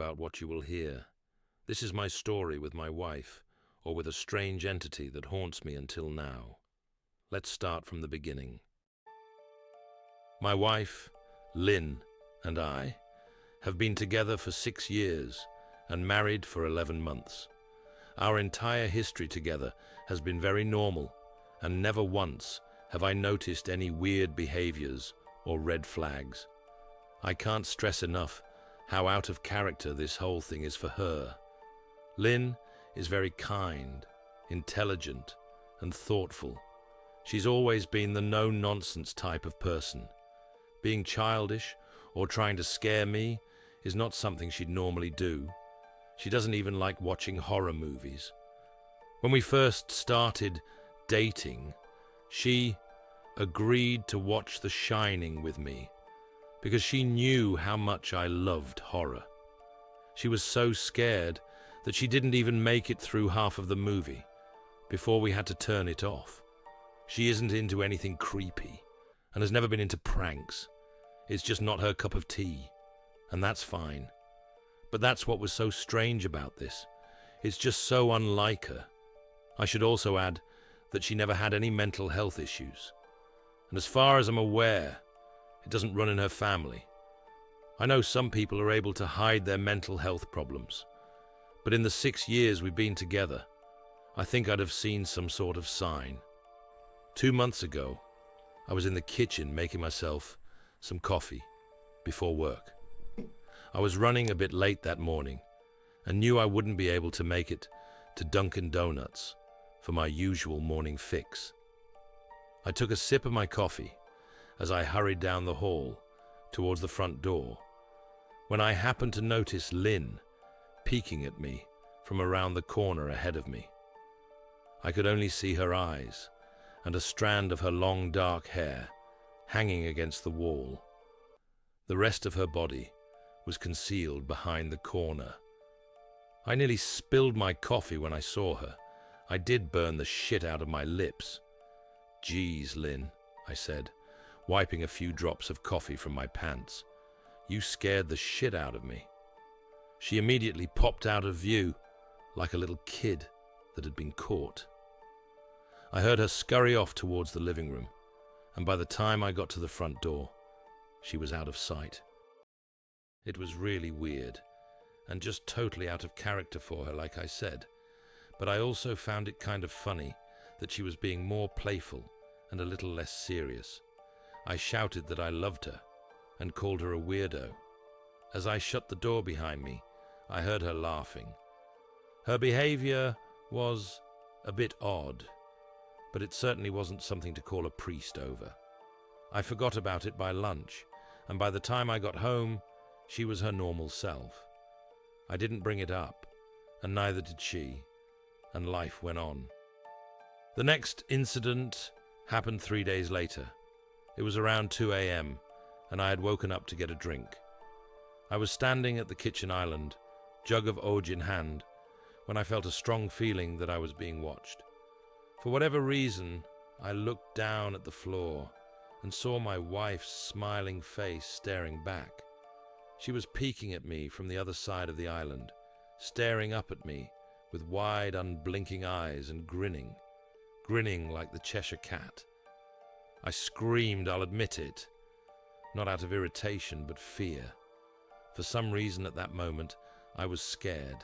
about what you will hear. This is my story with my wife, or with a strange entity that haunts me until now. Let's start from the beginning. My wife, Lynn, and I have been together for 6 years and married for 11 months. Our entire history together has been very normal, and never once have I noticed any weird behaviors or red flags. I can't stress enough how out of character this whole thing is for her. Lynn is very kind, intelligent, and thoughtful. She's always been the no-nonsense type of person. Being childish or trying to scare me is not something she'd normally do. She doesn't even like watching horror movies. When we first started dating, she agreed to watch The Shining with me because she knew how much I loved horror. She was so scared that she didn't even make it through half of the movie before we had to turn it off. She isn't into anything creepy and has never been into pranks. It's just not her cup of tea, and that's fine. But that's what was so strange about this. It's just so unlike her. I should also add that she never had any mental health issues. And as far as I'm aware, it doesn't run in her family. I know some people are able to hide their mental health problems, but in the 6 years we've been together, I think I'd have seen some sort of sign. 2 months ago, I was in the kitchen making myself some coffee before work. I was running a bit late that morning and knew I wouldn't be able to make it to Dunkin' Donuts for my usual morning fix. I took a sip of my coffee as I hurried down the hall towards the front door when I happened to notice Lynn peeking at me from around the corner ahead of me. I could only see her eyes and a strand of her long dark hair hanging against the wall. The rest of her body was concealed behind the corner. I nearly spilled my coffee when I saw her. I did burn the shit out of my lips. "Geez, Lynn," I said, wiping a few drops of coffee from my pants. "You scared the shit out of me." She immediately popped out of view like a little kid that had been caught. I heard her scurry off towards the living room, and by the time I got to the front door, she was out of sight. It was really weird, and just totally out of character for her, like I said, but I also found it kind of funny that she was being more playful and a little less serious. I shouted that I loved her and called her a weirdo. As I shut the door behind me, I heard her laughing. Her behavior was a bit odd, but it certainly wasn't something to call a priest over. I forgot about it by lunch, and by the time I got home, she was her normal self. I didn't bring it up, and neither did she, and life went on. The next incident happened 3 days later. It was around 2 a.m., and I had woken up to get a drink. I was standing at the kitchen island, jug of Oj in hand, when I felt a strong feeling that I was being watched. For whatever reason, I looked down at the floor and saw my wife's smiling face staring back. She was peeking at me from the other side of the island, staring up at me with wide, unblinking eyes and grinning like the Cheshire Cat. I screamed, I'll admit it, not out of irritation but fear. For some reason at that moment, I was scared.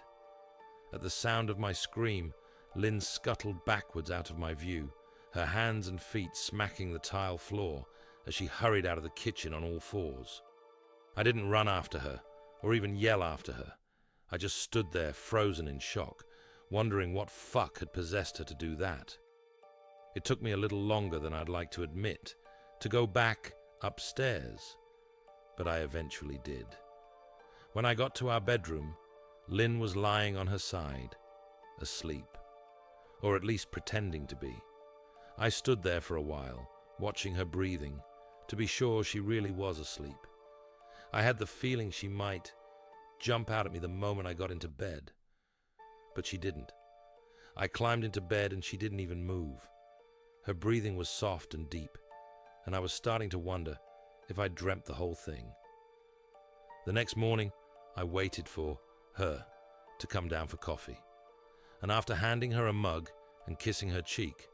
At the sound of my scream, Lynn scuttled backwards out of my view, her hands and feet smacking the tile floor as she hurried out of the kitchen on all fours. I didn't run after her, or even yell after her. I just stood there, frozen in shock, wondering what fuck had possessed her to do that. It took me a little longer than I'd like to admit to go back upstairs, but I eventually did. When I got to our bedroom, Lynn was lying on her side, asleep, or at least pretending to be. I stood there for a while, watching her breathing, to be sure she really was asleep. I had the feeling she might jump out at me the moment I got into bed, but she didn't. I climbed into bed and she didn't even move. Her breathing was soft and deep, and I was starting to wonder if I'd dreamt the whole thing. The next morning, I waited for her, to come down for coffee. And after handing her a mug and kissing her cheek,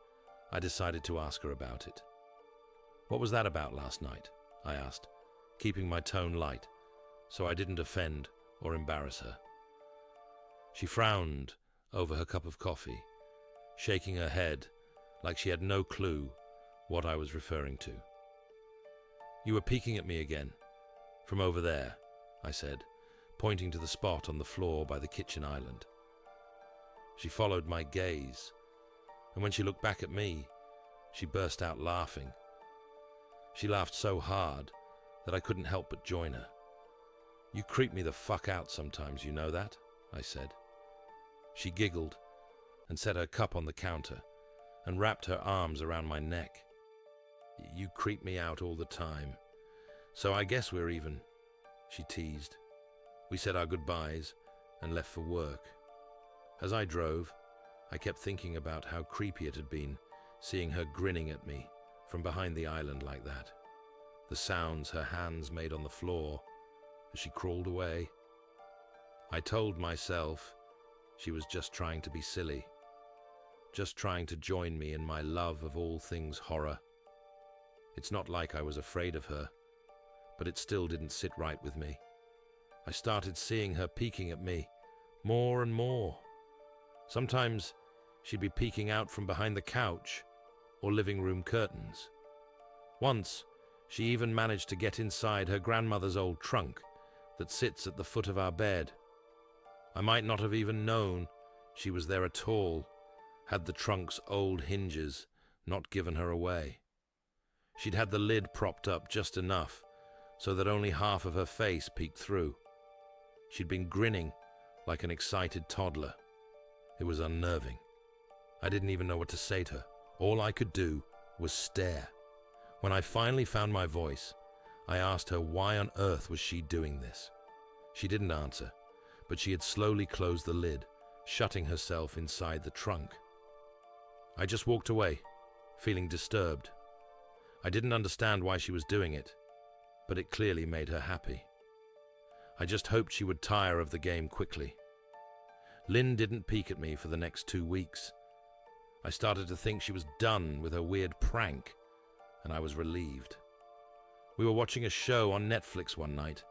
I decided to ask her about it. "What was that about last night?" I asked, keeping my tone light, so I didn't offend or embarrass her. She frowned over her cup of coffee, shaking her head like she had no clue what I was referring to. "You were peeking at me again, from over there," I said, pointing to the spot on the floor by the kitchen island. She followed my gaze, and when she looked back at me, she burst out laughing. She laughed so hard that I couldn't help but join her. "You creep me the fuck out sometimes, you know that?" I said. She giggled and set her cup on the counter and wrapped her arms around my neck. "You creep me out all the time, so I guess we're even," she teased. We said our goodbyes and left for work. As I drove, I kept thinking about how creepy it had been seeing her grinning at me from behind the island like that. The sounds her hands made on the floor as she crawled away. I told myself she was just trying to be silly, just trying to join me in my love of all things horror. It's not like I was afraid of her, but it still didn't sit right with me. I started seeing her peeking at me more and more. Sometimes she'd be peeking out from behind the couch or living room curtains. Once, she even managed to get inside her grandmother's old trunk that sits at the foot of our bed. I might not have even known she was there at all had the trunk's old hinges not given her away. She'd had the lid propped up just enough so that only half of her face peeked through. She'd been grinning like an excited toddler. It was unnerving. I didn't even know what to say to her. All I could do was stare. When I finally found my voice, I asked her why on earth was she doing this. She didn't answer, but she had slowly closed the lid, shutting herself inside the trunk. I just walked away, feeling disturbed. I didn't understand why she was doing it, but it clearly made her happy. I just hoped she would tire of the game quickly. Lynn didn't peek at me for the next 2 weeks. I started to think she was done with her weird prank, and I was relieved. We were watching a show on Netflix one night,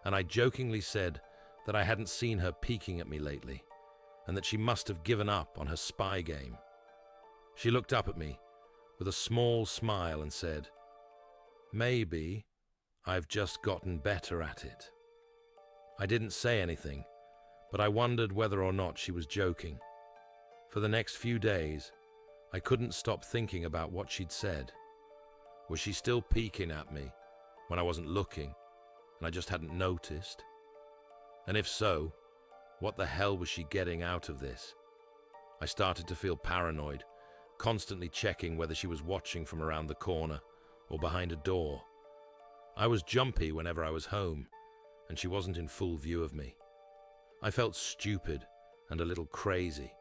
and I jokingly said that I hadn't seen her peeking at me lately, and that she must have given up on her spy game. She looked up at me with a small smile and said, "Maybe I've just gotten better at it." I didn't say anything, but I wondered whether or not she was joking. For the next few days, I couldn't stop thinking about what she'd said. Was she still peeking at me when I wasn't looking and I just hadn't noticed? And if so, what the hell was she getting out of this? I started to feel paranoid, constantly checking whether she was watching from around the corner or behind a door. I was jumpy whenever I was home, and she wasn't in full view of me. I felt stupid and a little crazy,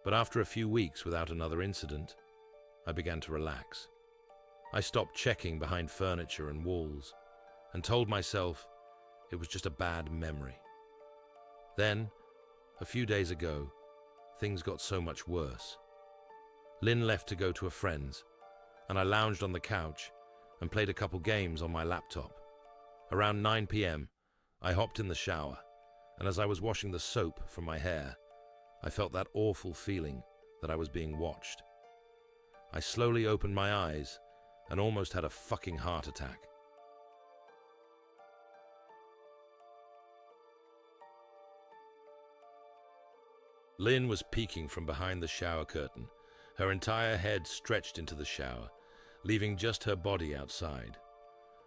but after a few weeks without another incident, I began to relax. I stopped checking behind furniture and walls and told myself it was just a bad memory. Then, a few days ago, things got so much worse. Lynn left to go to a friend's, and I lounged on the couch and played a couple games on my laptop. Around 9 p.m., I hopped in the shower, and as I was washing the soap from my hair, I felt that awful feeling that I was being watched. I slowly opened my eyes and almost had a fucking heart attack. Lynn was peeking from behind the shower curtain, her entire head stretched into the shower, leaving just her body outside.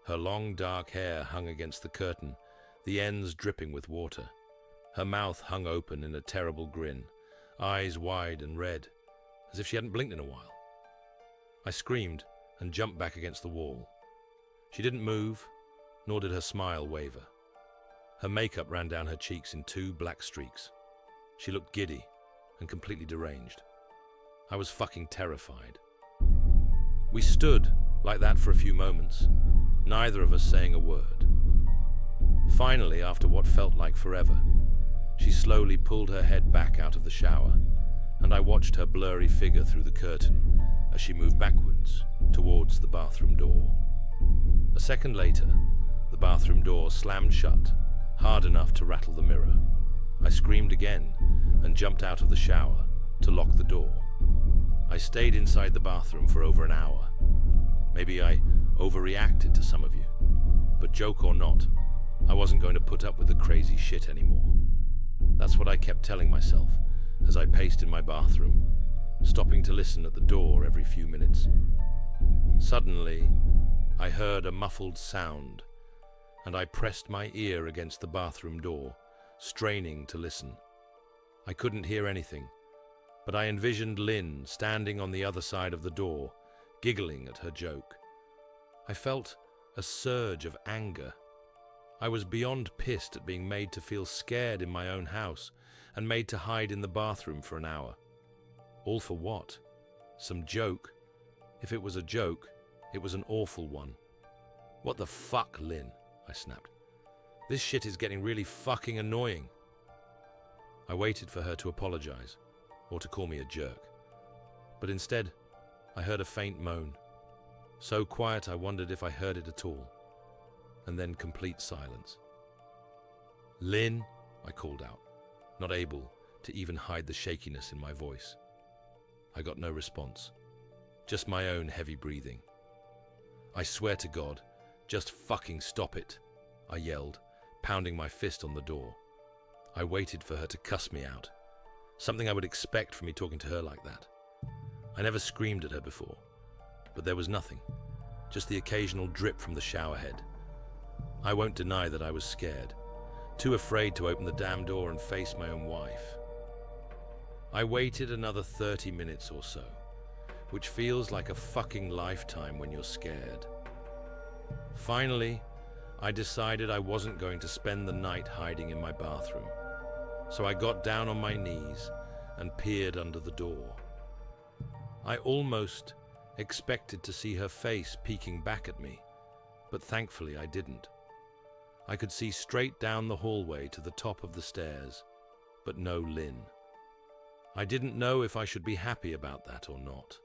Her long dark hair hung against the curtain, the ends dripping with water. Her mouth hung open in a terrible grin, eyes wide and red, as if she hadn't blinked in a while. I screamed and jumped back against the wall. She didn't move, nor did her smile waver. Her makeup ran down her cheeks in 2 black streaks. She looked giddy and completely deranged. I was fucking terrified. We stood like that for a few moments, neither of us saying a word. Finally, after what felt like forever, She slowly pulled her head back out of the shower, and I watched her blurry figure through the curtain as she moved backwards towards the bathroom door. A second later, the bathroom door slammed shut, hard enough to rattle the mirror. I screamed again and jumped out of the shower to lock the door. I stayed inside the bathroom for over an hour. Maybe I overreacted to some of you, but joke or not, I wasn't going to put up with the crazy shit anymore. That's what I kept telling myself as I paced in my bathroom, stopping to listen at the door every few minutes. Suddenly, I heard a muffled sound, and I pressed my ear against the bathroom door, straining to listen. I couldn't hear anything, but I envisioned Lynn standing on the other side of the door, giggling at her joke. I felt a surge of anger. I was beyond pissed at being made to feel scared in my own house and made to hide in the bathroom for an hour. All for what? Some joke? If it was a joke, it was an awful one. What the fuck, Lynn? I snapped. This shit is getting really fucking annoying. I waited for her to apologize, or to call me a jerk. But instead, I heard a faint moan. So quiet I wondered if I heard it at all. And then complete silence. Lynn, I called out, not able to even hide the shakiness in my voice. I got no response, just my own heavy breathing. I swear to God, just fucking stop it, I yelled, pounding my fist on the door. I waited for her to cuss me out, something I would expect from me talking to her like that. I never screamed at her before, but there was nothing, just the occasional drip from the shower head. I won't deny that I was scared, too afraid to open the damn door and face my own wife. I waited another 30 minutes or so, which feels like a fucking lifetime when you're scared. Finally, I decided I wasn't going to spend the night hiding in my bathroom, so I got down on my knees and peered under the door. I almost expected to see her face peeking back at me, but thankfully I didn't. I could see straight down the hallway to the top of the stairs, but no Lynn. I didn't know if I should be happy about that or not.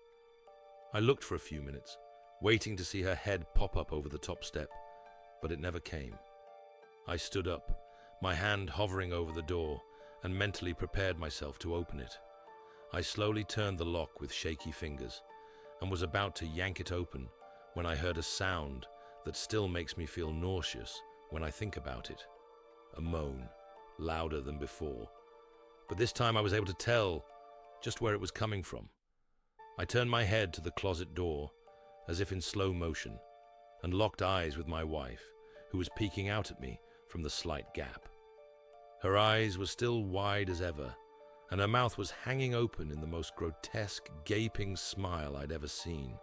I looked for a few minutes, waiting to see her head pop up over the top step, but it never came. I stood up, my hand hovering over the door, and mentally prepared myself to open it. I slowly turned the lock with shaky fingers, and was about to yank it open when I heard a sound that still makes me feel nauseous when I think about it. A moan, louder than before. But this time I was able to tell just where it was coming from. I turned my head to the closet door, as if in slow motion, and locked eyes with my wife, who was peeking out at me from the slight gap. Her eyes were still wide as ever, and her mouth was hanging open in the most grotesque, gaping smile I'd ever seen.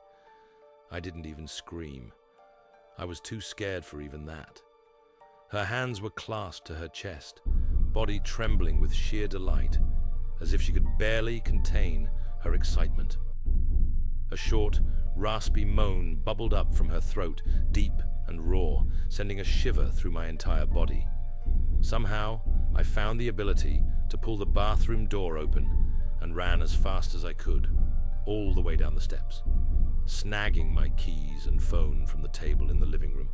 I didn't even scream. I was too scared for even that. Her hands were clasped to her chest, body trembling with sheer delight, as if she could barely contain her excitement. A short, raspy moan bubbled up from her throat, deep and raw, sending a shiver through my entire body. Somehow, I found the ability to pull the bathroom door open and ran as fast as I could, all the way down the steps, snagging my keys and phone from the table in the living room,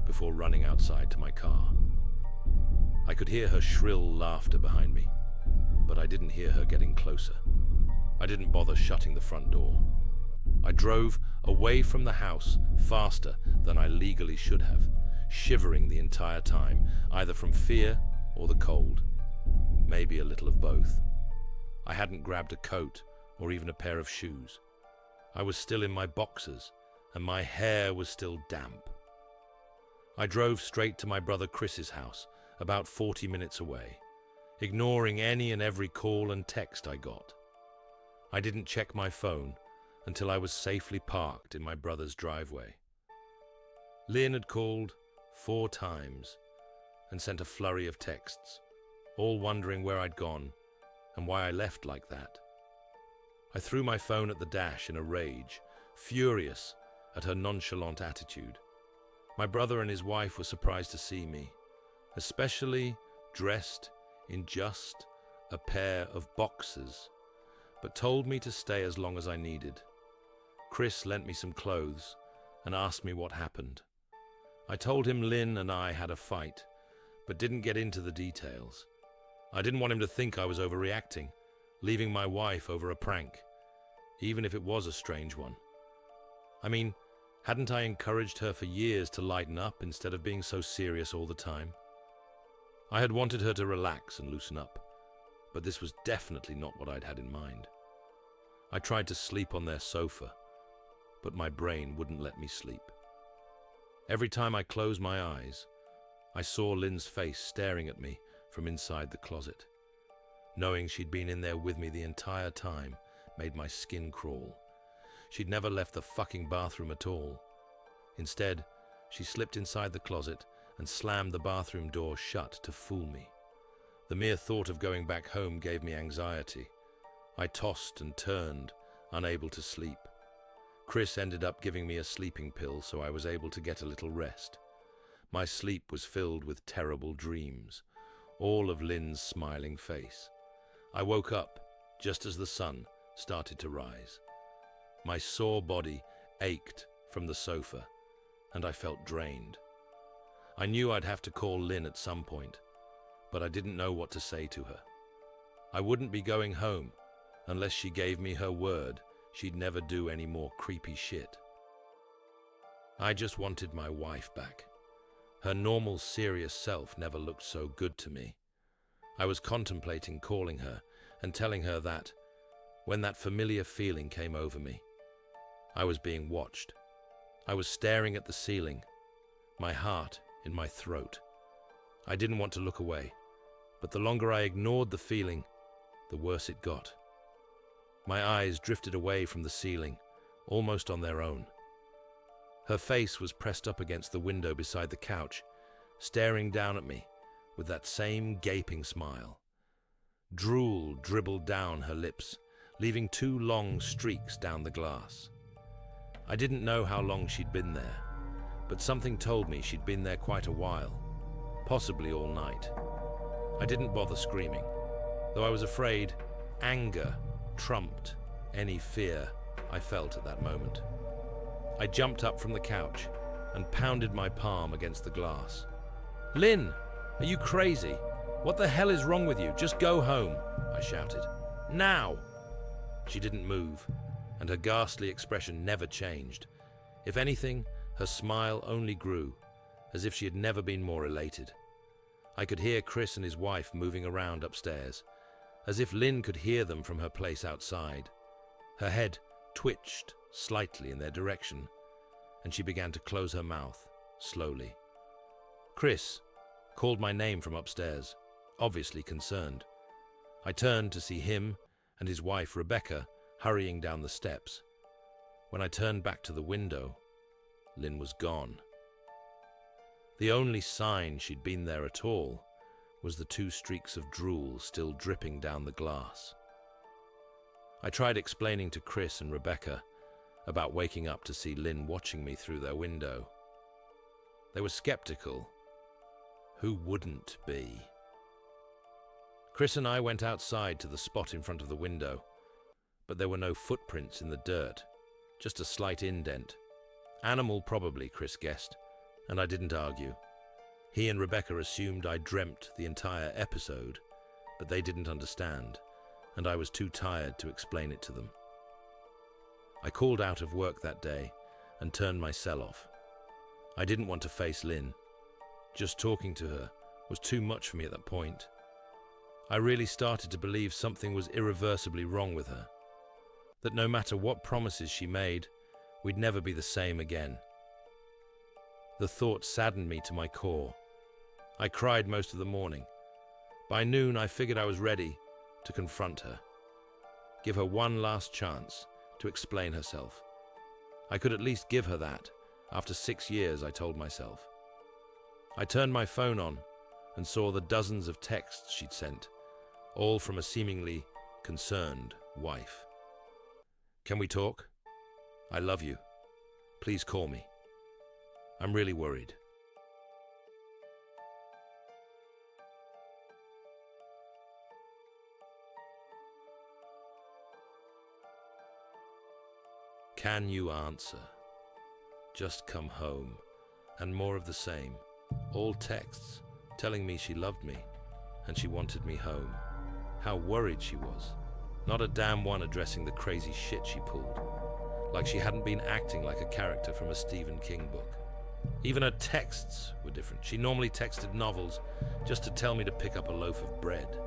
before running outside to my car. I could hear her shrill laughter behind me, but I didn't hear her getting closer. I didn't bother shutting the front door. I drove away from the house faster than I legally should have, shivering the entire time, either from fear or the cold. Maybe a little of both. I hadn't grabbed a coat or even a pair of shoes. I was still in my boxers, and my hair was still damp. I drove straight to my brother Chris's house, about 40 minutes away, ignoring any and every call and text I got. I didn't check my phone until I was safely parked in my brother's driveway. Lynn had called 4 times and sent a flurry of texts, all wondering where I'd gone and why I left like that. I threw my phone at the dash in a rage, furious at her nonchalant attitude. My brother and his wife were surprised to see me, especially dressed in just a pair of boxers, but told me to stay as long as I needed. Chris lent me some clothes and asked me what happened. I told him Lynn and I had a fight, but didn't get into the details. I didn't want him to think I was overreacting, leaving my wife over a prank, even if it was a strange one. I mean, hadn't I encouraged her for years to lighten up instead of being so serious all the time? I had wanted her to relax and loosen up, but this was definitely not what I'd had in mind. I tried to sleep on their sofa, but my brain wouldn't let me sleep. Every time I closed my eyes, I saw Lynn's face staring at me from inside the closet. Knowing she'd been in there with me the entire time made my skin crawl. She'd never left the fucking bathroom at all. Instead, she slipped inside the closet and slammed the bathroom door shut to fool me. The mere thought of going back home gave me anxiety. I tossed and turned, unable to sleep. Chris ended up giving me a sleeping pill so I was able to get a little rest. My sleep was filled with terrible dreams, all of Lynn's smiling face. I woke up just as the sun started to rise. My sore body ached from the sofa, and I felt drained. I knew I'd have to call Lynn at some point, but I didn't know what to say to her. I wouldn't be going home unless she gave me her word she'd never do any more creepy shit. I just wanted my wife back. Her normal, serious self never looked so good to me. I was contemplating calling her and telling her that, when that familiar feeling came over me, I was being watched. I was staring at the ceiling, my heart in my throat. I didn't want to look away, but the longer I ignored the feeling, the worse it got. My eyes drifted away from the ceiling, almost on their own. Her face was pressed up against the window beside the couch, staring down at me with that same gaping smile. Drool dribbled down her lips, leaving 2 long streaks down the glass. I didn't know how long she'd been there, but something told me she'd been there quite a while, possibly all night. I didn't bother screaming, though I was afraid anger trumped any fear I felt at that moment. I jumped up from the couch and pounded my palm against the glass. "Lynn, are you crazy? What the hell is wrong with you? Just go home," I shouted. "Now!" She didn't move, and her ghastly expression never changed. If anything, her smile only grew, as if she had never been more elated. I could hear Chris and his wife moving around upstairs, as if Lynn could hear them from her place outside. Her head twitched slightly in their direction, and she began to close her mouth, slowly. Chris called my name from upstairs, obviously concerned. I turned to see him and his wife, Rebecca, hurrying down the steps. When I turned back to the window, Lynn was gone. The only sign she'd been there at all was the 2 streaks of drool still dripping down the glass. I tried explaining to Chris and Rebecca about waking up to see Lynn watching me through their window. They were skeptical. Who wouldn't be? Chris and I went outside to the spot in front of the window, but there were no footprints in the dirt, just a slight indent. Animal probably, Chris guessed, and I didn't argue. He and Rebecca assumed I dreamt the entire episode, but they didn't understand, and I was too tired to explain it to them. I called out of work that day and turned my cell off. I didn't want to face Lynn. Just talking to her was too much for me at that point. I really started to believe something was irreversibly wrong with her, that no matter what promises she made, we'd never be the same again. The thought saddened me to my core. I cried most of the morning. By noon, I figured I was ready to confront her, give her one last chance to explain herself. I could at least give her that after 6 years, I told myself. I turned my phone on and saw the dozens of texts she'd sent, all from a seemingly concerned wife. "Can we talk? I love you. Please call me. I'm really worried." Can you answer? Just come home. And more of the same. All texts telling me she loved me and she wanted me home. How worried she was. Not a damn one addressing the crazy shit she pulled. Like she hadn't been acting like a character from a Stephen King book. Even her texts were different. She normally texted novels just to tell me to pick up a loaf of bread.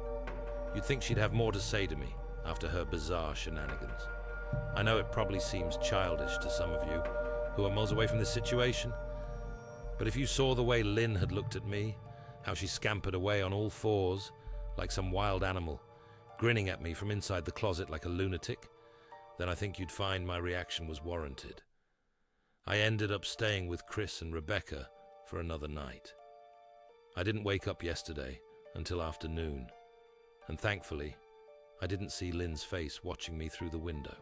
You'd think she'd have more to say to me after her bizarre shenanigans. I know it probably seems childish to some of you who are miles away from this situation, but if you saw the way Lynn had looked at me, how she scampered away on all fours like some wild animal, grinning at me from inside the closet like a lunatic, then I think you'd find my reaction was warranted. I ended up staying with Chris and Rebecca for another night. I didn't wake up yesterday until afternoon, and thankfully, I didn't see Lynn's face watching me through the window.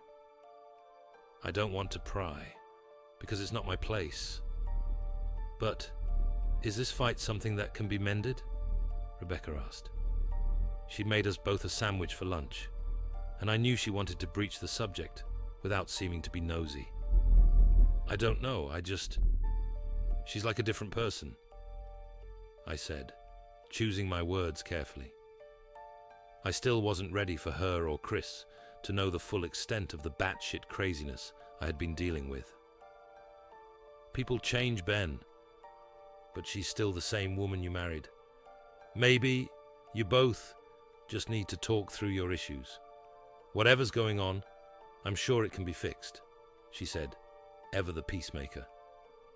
I don't want to pry, because it's not my place. But is this fight something that can be mended? Rebecca asked. She'd made us both a sandwich for lunch, and I knew she wanted to breach the subject without seeming to be nosy. I don't know, she's like a different person, I said, choosing my words carefully. I still wasn't ready for her or Chris to know the full extent of the batshit craziness I had been dealing with. People change, Ben, but she's still the same woman you married. Maybe you both just need to talk through your issues. Whatever's going on, I'm sure it can be fixed, she said, ever the peacemaker.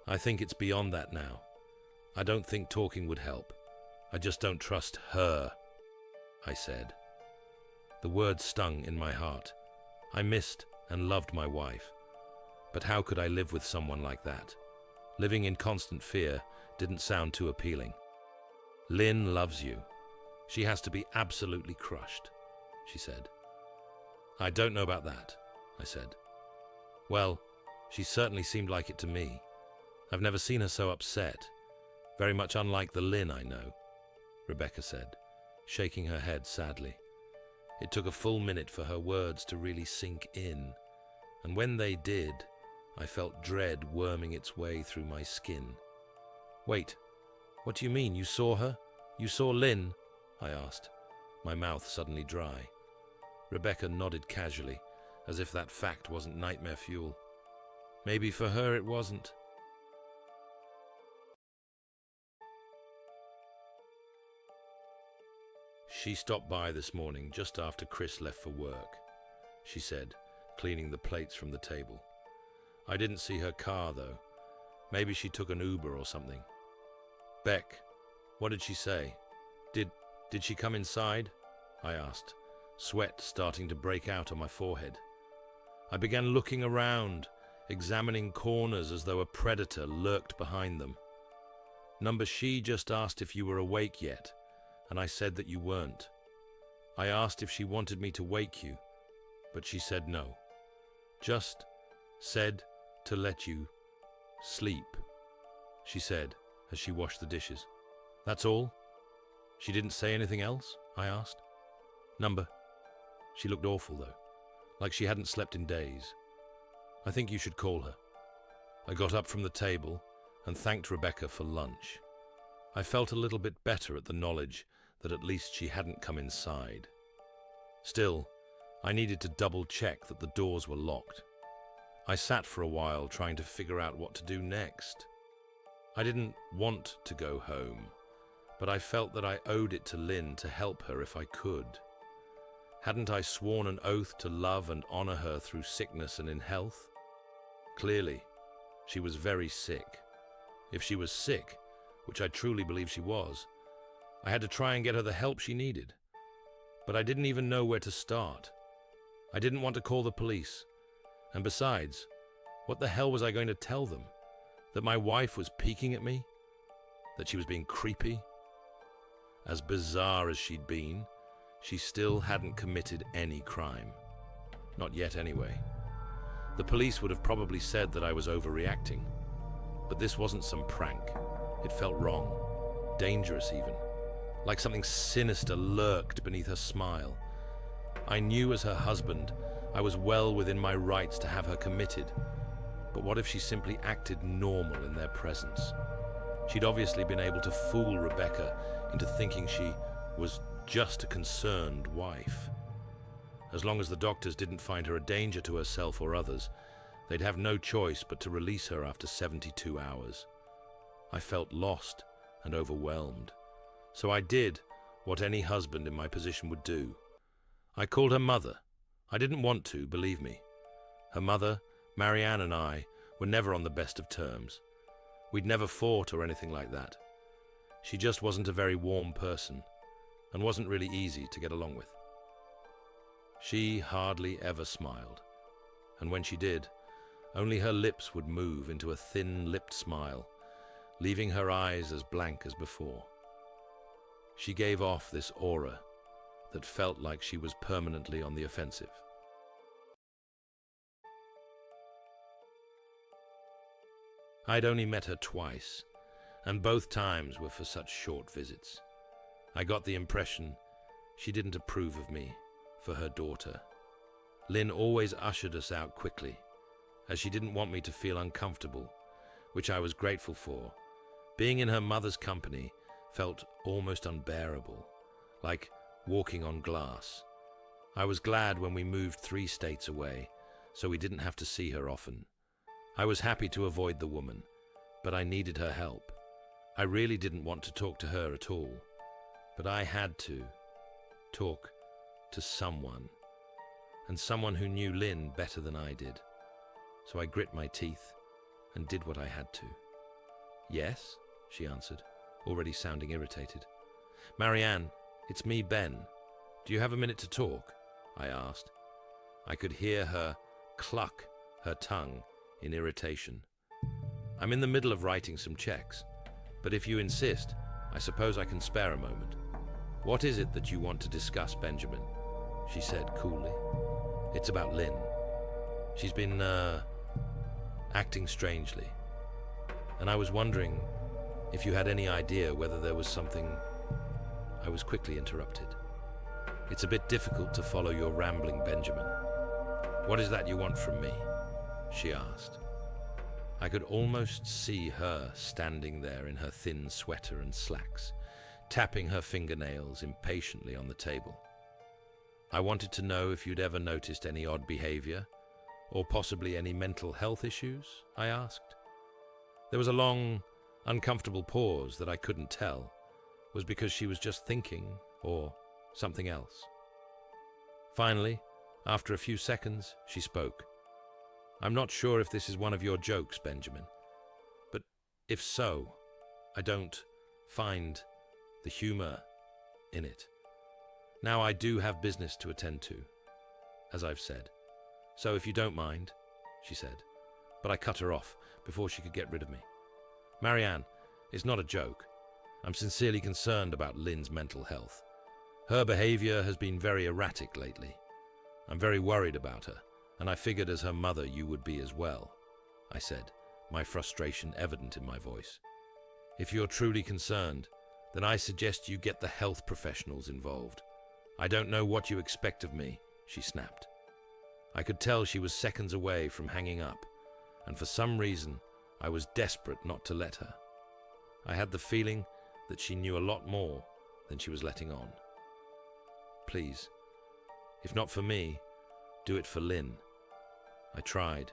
I think it's beyond that now. I don't think talking would help. I just don't trust her, I said. The words stung in my heart. I missed and loved my wife. But how could I live with someone like that? Living in constant fear didn't sound too appealing. Lynn loves you. She has to be absolutely crushed, she said. I don't know about that, I said. Well, she certainly seemed like it to me. I've never seen her so upset. Very much unlike the Lynn I know, Rebecca said, shaking her head sadly. It took a full minute for her words to really sink in, and when they did, I felt dread worming its way through my skin. Wait, what do you mean? You saw her? You saw Lynn? I asked, my mouth suddenly dry. Rebecca nodded casually, as if that fact wasn't nightmare fuel. Maybe for her it wasn't. She stopped by this morning just after Chris left for work, she said, cleaning the plates from the table. I didn't see her car, though. Maybe she took an Uber or something. Beck, what did she say? Did she come inside? I asked, sweat starting to break out on my forehead. I began looking around, examining corners as though a predator lurked behind them. Number She just asked if you were awake yet, and I said that you weren't. I asked if she wanted me to wake you, but she said no. Just said to let you sleep, she said as she washed the dishes. That's all? She didn't say anything else? I asked. Number. She looked awful, though, like she hadn't slept in days. I think you should call her. I got up from the table and thanked Rebecca for lunch. I felt a little bit better at the knowledge that at least she hadn't come inside. Still, I needed to double-check that the doors were locked. I sat for a while trying to figure out what to do next. I didn't want to go home, but I felt that I owed it to Lynn to help her if I could. Hadn't I sworn an oath to love and honor her through sickness and in health? Clearly, she was very sick. If she was sick, which I truly believe she was, I had to try and get her the help she needed. But I didn't even know where to start. I didn't want to call the police. And besides, what the hell was I going to tell them? That my wife was peeking at me? That she was being creepy? As bizarre as she'd been, she still hadn't committed any crime. Not yet, anyway. The police would have probably said that I was overreacting. But this wasn't some prank. It felt wrong. Dangerous, even. Like something sinister lurked beneath her smile. I knew as her husband I was well within my rights to have her committed. But what if she simply acted normal in their presence? She'd obviously been able to fool Rebecca into thinking she was just a concerned wife. As long as the doctors didn't find her a danger to herself or others, they'd have no choice but to release her after 72 hours. I felt lost and overwhelmed. So I did what any husband in my position would do. I called her mother. I didn't want to, believe me. Her mother, Marianne, and I were never on the best of terms. We'd never fought or anything like that. She just wasn't a very warm person and wasn't really easy to get along with. She hardly ever smiled, and when she did, only her lips would move into a thin-lipped smile, leaving her eyes as blank as before. She gave off this aura that felt like she was permanently on the offensive. I'd only met her twice, and both times were for such short visits. I got the impression she didn't approve of me for her daughter. Lynn always ushered us out quickly, as she didn't want me to feel uncomfortable, which I was grateful for. Being in her mother's company felt almost unbearable, like walking on glass. I was glad when we moved 3 states away, so we didn't have to see her often. I was happy to avoid the woman, but I needed her help. I really didn't want to talk to her at all, but I had to talk to someone, and someone who knew Lynn better than I did. So I grit my teeth and did what I had to. "Yes," she answered, already sounding irritated. "Marianne, it's me, Ben. Do you have a minute to talk?" I asked. I could hear her cluck her tongue in irritation. "I'm in the middle of writing some checks, but if you insist, I suppose I can spare a moment." "What is it that you want to discuss, Benjamin?" she said coolly. "It's about Lynn. She's been, acting strangely. And I was wondering if you had any idea whether there was something..." I was quickly interrupted. "It's a bit difficult to follow your rambling, Benjamin. What is that you want from me?" she asked. I could almost see her standing there in her thin sweater and slacks, tapping her fingernails impatiently on the table. "I wanted to know if you'd ever noticed any odd behavior, or possibly any mental health issues," I asked. There was a long, uncomfortable pause that I couldn't tell was because she was just thinking or something else. Finally, after a few seconds, she spoke. "I'm not sure if this is one of your jokes, Benjamin, but if so, I don't find the humor in it. Now, I do have business to attend to, as I've said. So if you don't mind," she said, but I cut her off before she could get rid of me. "Marianne, it's not a joke. I'm sincerely concerned about Lynn's mental health. Her behavior has been very erratic lately. I'm very worried about her, and I figured as her mother you would be as well," I said, my frustration evident in my voice. "If you're truly concerned, then I suggest you get the health professionals involved. I don't know what you expect of me," she snapped. I could tell she was seconds away from hanging up, and for some reason I was desperate not to let her. I had the feeling that she knew a lot more than she was letting on. "Please, if not for me, do it for Lynn." I tried.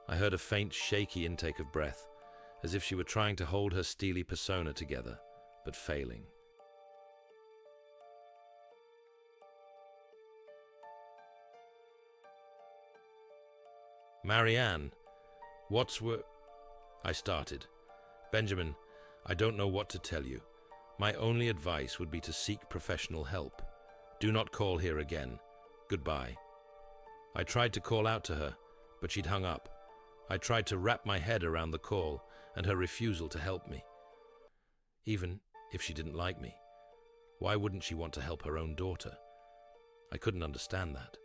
I heard a faint, shaky intake of breath, as if she were trying to hold her steely persona together, but failing. "Marianne, I started. "Benjamin, I don't know what to tell you. My only advice would be to seek professional help. Do not call here again. Goodbye." I tried to call out to her, but she'd hung up. I tried to wrap my head around the call and her refusal to help me. Even if she didn't like me, why wouldn't she want to help her own daughter? I couldn't understand that.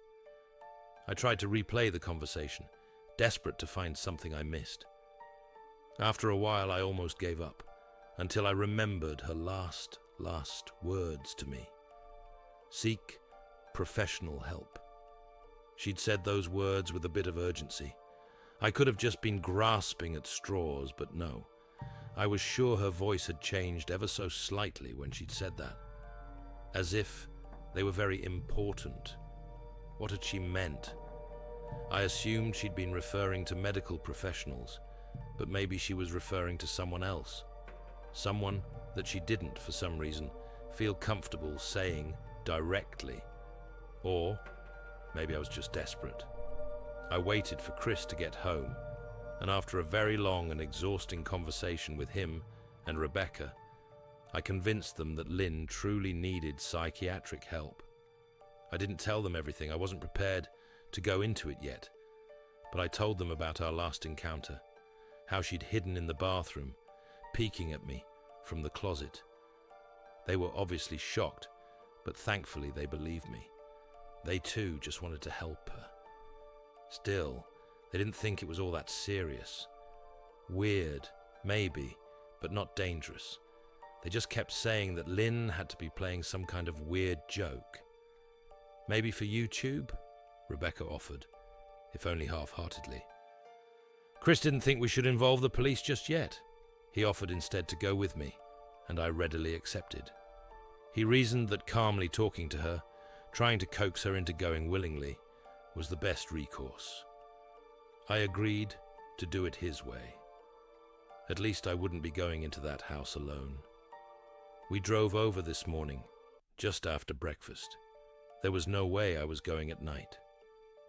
I tried to replay the conversation, desperate to find something I missed. After a while, I almost gave up, until I remembered her last words to me. "Seek professional help." She'd said those words with a bit of urgency. I could have just been grasping at straws, but no. I was sure her voice had changed ever so slightly when she'd said that. As if they were very important. What had she meant? I assumed she'd been referring to medical professionals, but maybe she was referring to someone else. Someone that she didn't, for some reason, feel comfortable saying directly. Or maybe I was just desperate. I waited for Chris to get home, and after a very long and exhausting conversation with him and Rebecca, I convinced them that Lynn truly needed psychiatric help. I didn't tell them everything. I wasn't prepared to go into it yet, but I told them about our last encounter, how she'd hidden in the bathroom, peeking at me from the closet. They were obviously shocked, but thankfully they believed me. They too just wanted to help her. Still, they didn't think it was all that serious. Weird, maybe, but not dangerous. They just kept saying that Lynn had to be playing some kind of weird joke. Maybe for YouTube? Rebecca offered, if only half-heartedly. Chris didn't think we should involve the police just yet. He offered instead to go with me, and I readily accepted. He reasoned that calmly talking to her, trying to coax her into going willingly, was the best recourse. I agreed to do it his way. At least I wouldn't be going into that house alone. We drove over this morning, just after breakfast. There was no way I was going at night.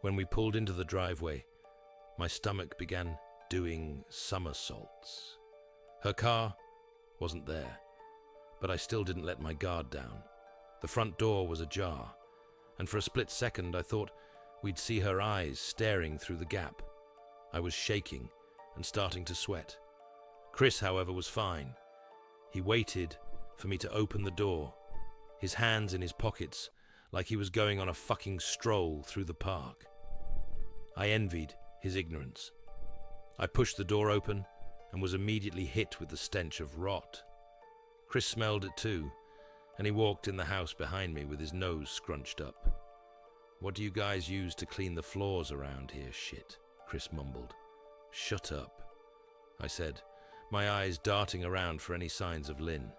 When we pulled into the driveway, my stomach began doing somersaults. Her car wasn't there, but I still didn't let my guard down. The front door was ajar, and for a split second I thought we'd see her eyes staring through the gap. I was shaking and starting to sweat. Chris, however, was fine. He waited for me to open the door, his hands in his pockets, like he was going on a fucking stroll through the park. I envied his ignorance. I pushed the door open and was immediately hit with the stench of rot. Chris smelled it too, and he walked in the house behind me with his nose scrunched up. "What do you guys use to clean the floors around here, shit?" Chris mumbled. "Shut up," I said, my eyes darting around for any signs of Lynn.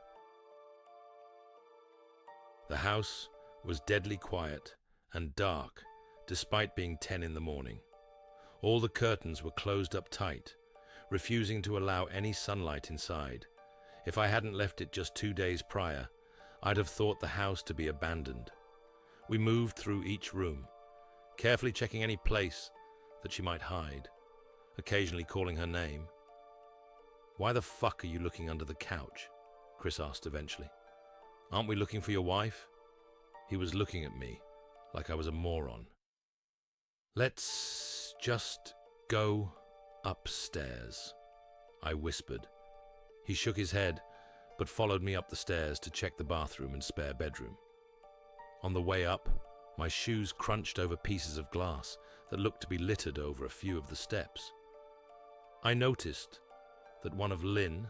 The house was deadly quiet and dark, despite being 10 in the morning. All the curtains were closed up tight, refusing to allow any sunlight inside. If I hadn't left it just 2 days prior, I'd have thought the house to be abandoned. We moved through each room, carefully checking any place that she might hide, occasionally calling her name. "Why the fuck are you looking under the couch?" Chris asked eventually. "Aren't we looking for your wife?" He was looking at me like I was a moron. "Let's just go upstairs," I whispered. He shook his head, but followed me up the stairs to check the bathroom and spare bedroom. On the way up, my shoes crunched over pieces of glass that looked to be littered over a few of the steps. I noticed that one of Lynn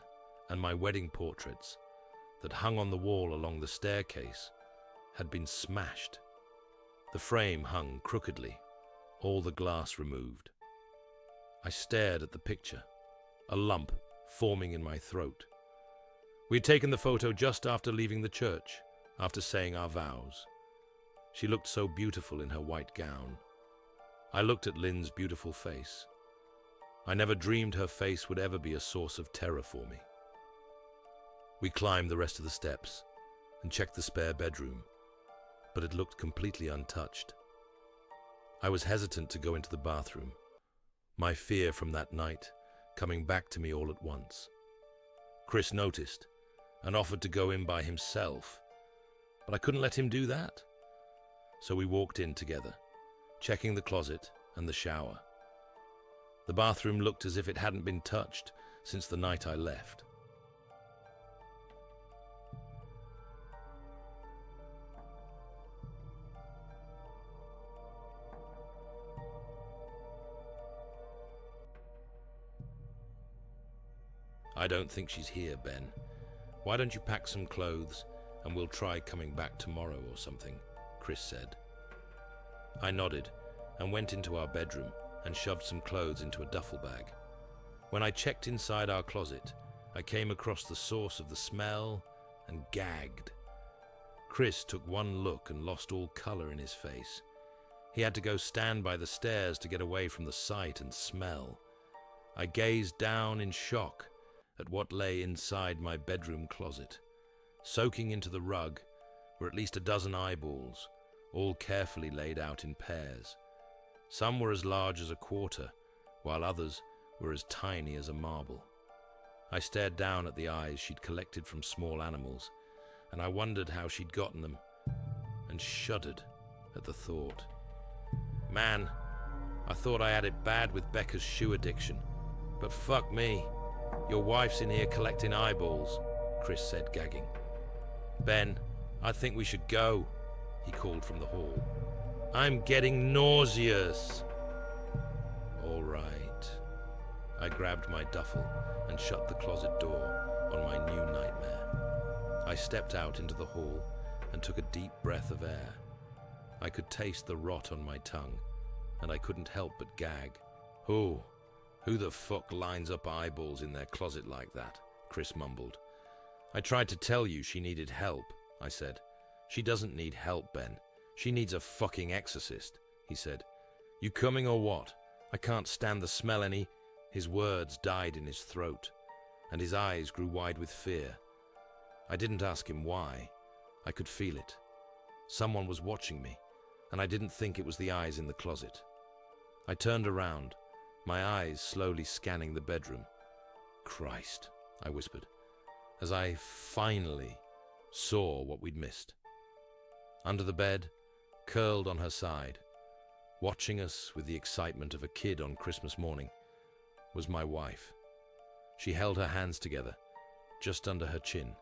and my wedding portraits that hung on the wall along the staircase had been smashed. The frame hung crookedly, all the glass removed. I stared at the picture, a lump forming in my throat. We had taken the photo just after leaving the church, after saying our vows. She looked so beautiful in her white gown. I looked at Lynn's beautiful face. I never dreamed her face would ever be a source of terror for me. We climbed the rest of the steps and checked the spare bedroom, but it looked completely untouched. I was hesitant to go into the bathroom, my fear from that night coming back to me all at once. Chris noticed and offered to go in by himself, but I couldn't let him do that. So we walked in together, checking the closet and the shower. The bathroom looked as if it hadn't been touched since the night I left. "I don't think she's here, Ben. Why don't you pack some clothes and we'll try coming back tomorrow or something," Chris said. I nodded, and went into our bedroom and shoved some clothes into a duffel bag. When I checked inside our closet, I came across the source of the smell and gagged. Chris took one look and lost all color in his face. He had to go stand by the stairs to get away from the sight and smell. I gazed down in shock at what lay inside my bedroom closet. Soaking into the rug were at least a dozen eyeballs, all carefully laid out in pairs. Some were as large as a quarter, while others were as tiny as a marble. I stared down at the eyes she'd collected from small animals, and I wondered how she'd gotten them, and shuddered at the thought. Man, I thought I had it bad with Becca's shoe addiction, but fuck me, your wife's in here collecting eyeballs, Chris said, gagging. Ben, I think we should go, he called from the hall. I'm getting nauseous. All right. I grabbed my duffel and shut the closet door on my new nightmare. I stepped out into the hall and took a deep breath of air. I could taste the rot on my tongue, and I couldn't help but gag. Who the fuck lines up eyeballs in their closet like that? Chris mumbled. I tried to tell you she needed help, I said. She doesn't need help, Ben. She needs a fucking exorcist, he said. You coming or what? I can't stand the smell any. His words died in his throat, and his eyes grew wide with fear. I didn't ask him why. I could feel it. Someone was watching me, and I didn't think it was the eyes in the closet. I turned around, my eyes slowly scanning the bedroom. Christ, I whispered, as I finally saw what we'd missed. Under the bed, curled on her side, watching us with the excitement of a kid on Christmas morning, was my wife. She held her hands together, just under her chin,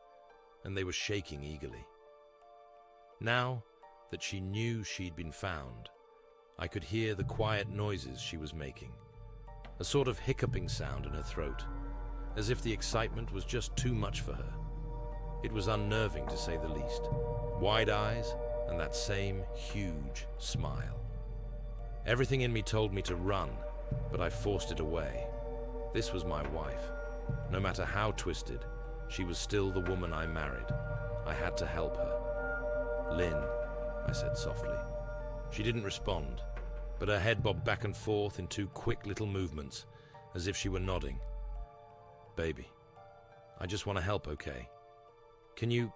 and they were shaking eagerly. Now that she knew she'd been found, I could hear the quiet noises she was making, a sort of hiccuping sound in her throat, as if the excitement was just too much for her. It was unnerving, to say the least. Wide eyes and that same huge smile. Everything in me told me to run, but I forced it away. This was my wife. No matter how twisted, she was still the woman I married. I had to help her. Lynn, I said softly. She didn't respond, but her head bobbed back and forth in two quick little movements, as if she were nodding. Baby, I just want to help, okay? Can you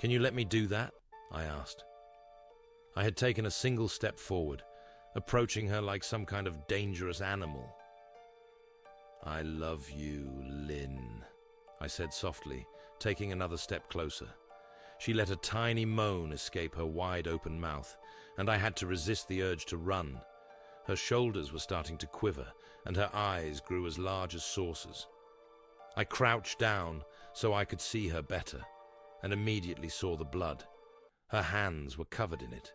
let me do that? I asked. I had taken a single step forward, approaching her like some kind of dangerous animal. I love you, Lynn, I said softly, taking another step closer. She let a tiny moan escape her wide-open mouth, and I had to resist the urge to run. Her shoulders were starting to quiver, and her eyes grew as large as saucers. I crouched down so I could see her better, and immediately saw the blood. Her hands were covered in it.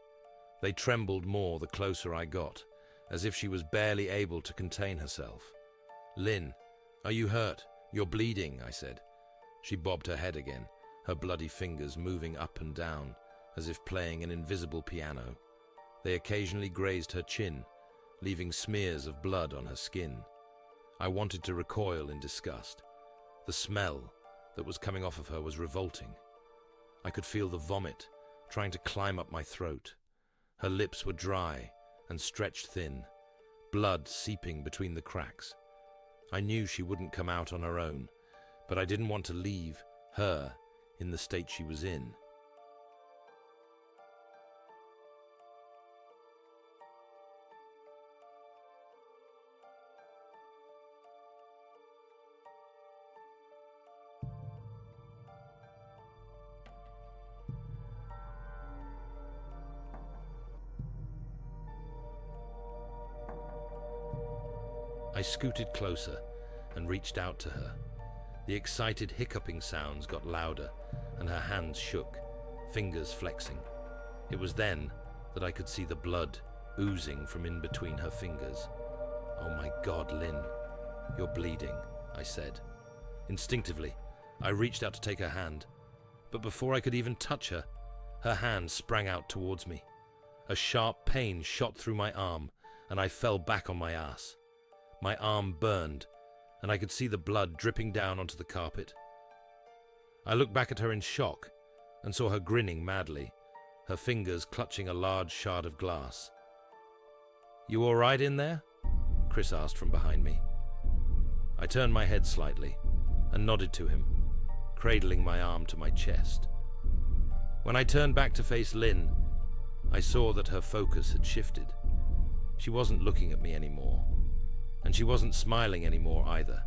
They trembled more the closer I got, as if she was barely able to contain herself. Lynn, are you hurt? You're bleeding, I said. She bobbed her head again, her bloody fingers moving up and down, as if playing an invisible piano. They occasionally grazed her chin, leaving smears of blood on her skin. I wanted to recoil in disgust. The smell that was coming off of her was revolting. I could feel the vomit trying to climb up my throat. Her lips were dry and stretched thin, blood seeping between the cracks. I knew she wouldn't come out on her own, but I didn't want to leave her in the state she was in. I scooted closer and reached out to her. The excited hiccuping sounds got louder, and her hands shook, fingers flexing. It was then that I could see the blood oozing from in between her fingers. Oh my God, Lynn, you're bleeding, I said. Instinctively, I reached out to take her hand, but before I could even touch her, her hand sprang out towards me. A sharp pain shot through my arm, and I fell back on my ass. My arm burned, and I could see the blood dripping down onto the carpet. I looked back at her in shock and saw her grinning madly, her fingers clutching a large shard of glass. "You all right in there?" Chris asked from behind me. I turned my head slightly and nodded to him, cradling my arm to my chest. When I turned back to face Lynn, I saw that her focus had shifted. She wasn't looking at me anymore, and she wasn't smiling anymore either.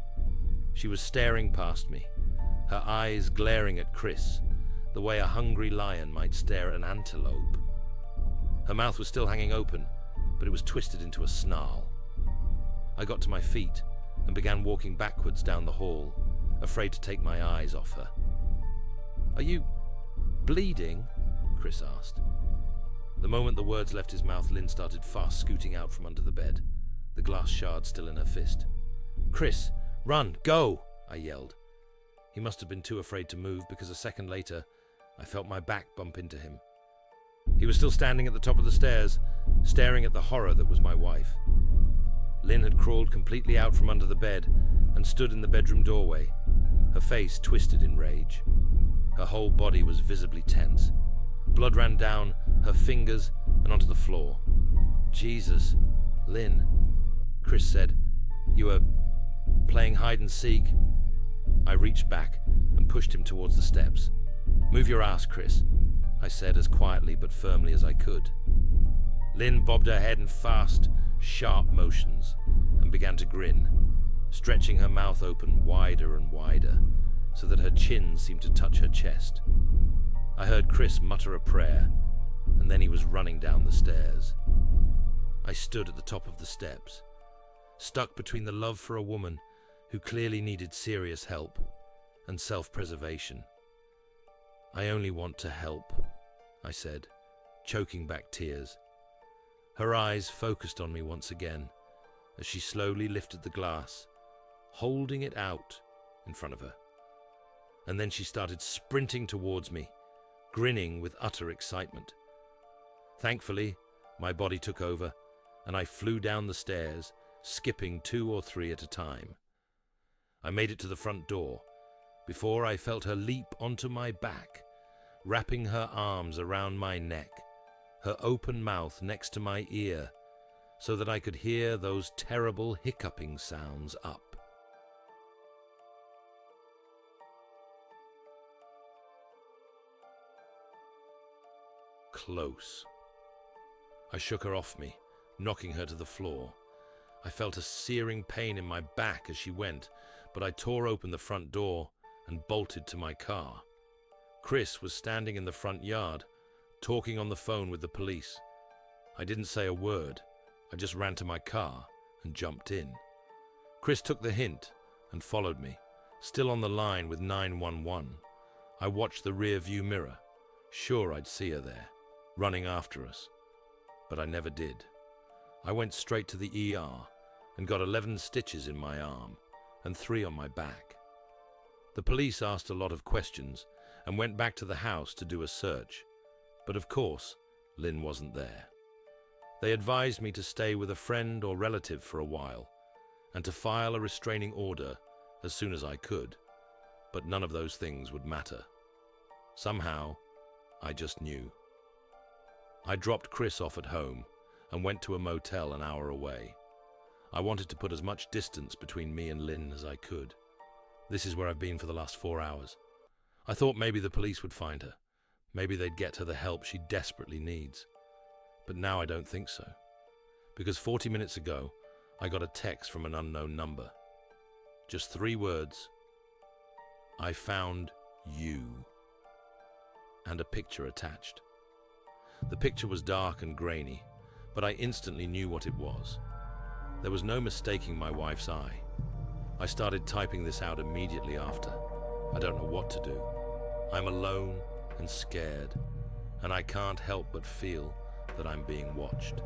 She was staring past me, her eyes glaring at Chris, the way a hungry lion might stare at an antelope. Her mouth was still hanging open, but it was twisted into a snarl. I got to my feet and began walking backwards down the hall, afraid to take my eyes off her. "Are you bleeding?" Chris asked. The moment the words left his mouth, Lynn started fast scooting out from under the bed, the glass shard still in her fist. "Chris, run, go!" I yelled. He must have been too afraid to move, because a second later, I felt my back bump into him. He was still standing at the top of the stairs, staring at the horror that was my wife. Lynn had crawled completely out from under the bed and stood in the bedroom doorway, her face twisted in rage. Her whole body was visibly tense. Blood ran down her fingers and onto the floor. "Jesus, Lynn," Chris said. "You were playing hide and seek?" I reached back and pushed him towards the steps. "Move your ass, Chris," I said as quietly but firmly as I could. Lynn bobbed her head in fast, sharp motions and began to grin, stretching her mouth open wider and wider so that her chin seemed to touch her chest. I heard Chris mutter a prayer, and then he was running down the stairs. I stood at the top of the steps, stuck between the love for a woman who clearly needed serious help and self-preservation. "I only want to help," I said, choking back tears. Her eyes focused on me once again as she slowly lifted the glass, holding it out in front of her. And then she started sprinting towards me, grinning with utter excitement. Thankfully, my body took over, and I flew down the stairs, skipping 2 or 3 at a time. I made it to the front door before I felt her leap onto my back, wrapping her arms around my neck, her open mouth next to my ear, so that I could hear those terrible hiccuping sounds up. Close. I shook her off me, knocking her to the floor. I felt a searing pain in my back as she went, but I tore open the front door and bolted to my car. Chris was standing in the front yard, talking on the phone with the police. I didn't say a word. I just ran to my car and jumped in. Chris took the hint and followed me, still on the line with 911. I watched the rear view mirror, sure I'd see her there, running after us. But I never did. I went straight to the ER and got 11 stitches in my arm and 3 on my back. The police asked a lot of questions and went back to the house to do a search. But of course, Lynn wasn't there. They advised me to stay with a friend or relative for a while and to file a restraining order as soon as I could. But none of those things would matter. Somehow, I just knew. I dropped Chris off at home and went to a motel an hour away. I wanted to put as much distance between me and Lynn as I could. This is where I've been for the last 4 hours. I thought maybe the police would find her. Maybe they'd get her the help she desperately needs. But now I don't think so. Because 40 minutes ago, I got a text from an unknown number. Just 3 words. "I found you." And a picture attached. The picture was dark and grainy, but I instantly knew what it was. There was no mistaking my wife's eye. I started typing this out immediately after. I don't know what to do. I'm alone and scared, and I can't help but feel that I'm being watched.